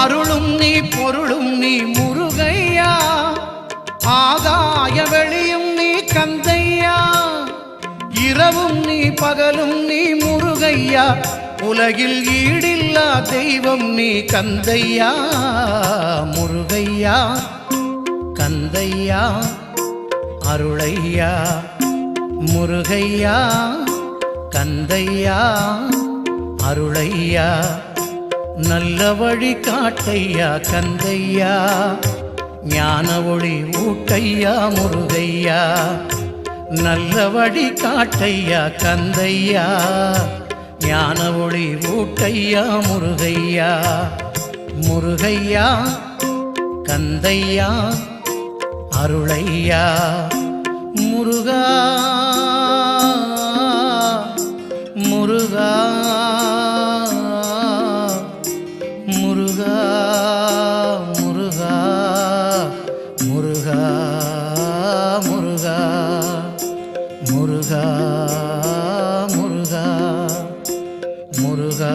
அருளும் நீ பொருளும் நீ முருகையா, ஆகாய வெளியும் நீ கந்தையா, இரவும் நீ பகலும் நீ முருகையா, உலகில் ஈடில்லா தெய்வம் நீ கந்தையா. முருகையா கந்தையா அருளையா, முருகையா கந்தையா அருளையா, நல்ல வழி காட்டையா கந்தையா, ஞான ஒளி ஊட்டையா முருகையா, நல்ல வழி காட்டையா கந்தையா, ஞான ஒளி ஊட்டையா முருகையா. முருகையா கந்தையா அருளையா, முருகா முருகா முருகா முருகா முருகா முருகா முருகா முருகா முருகா.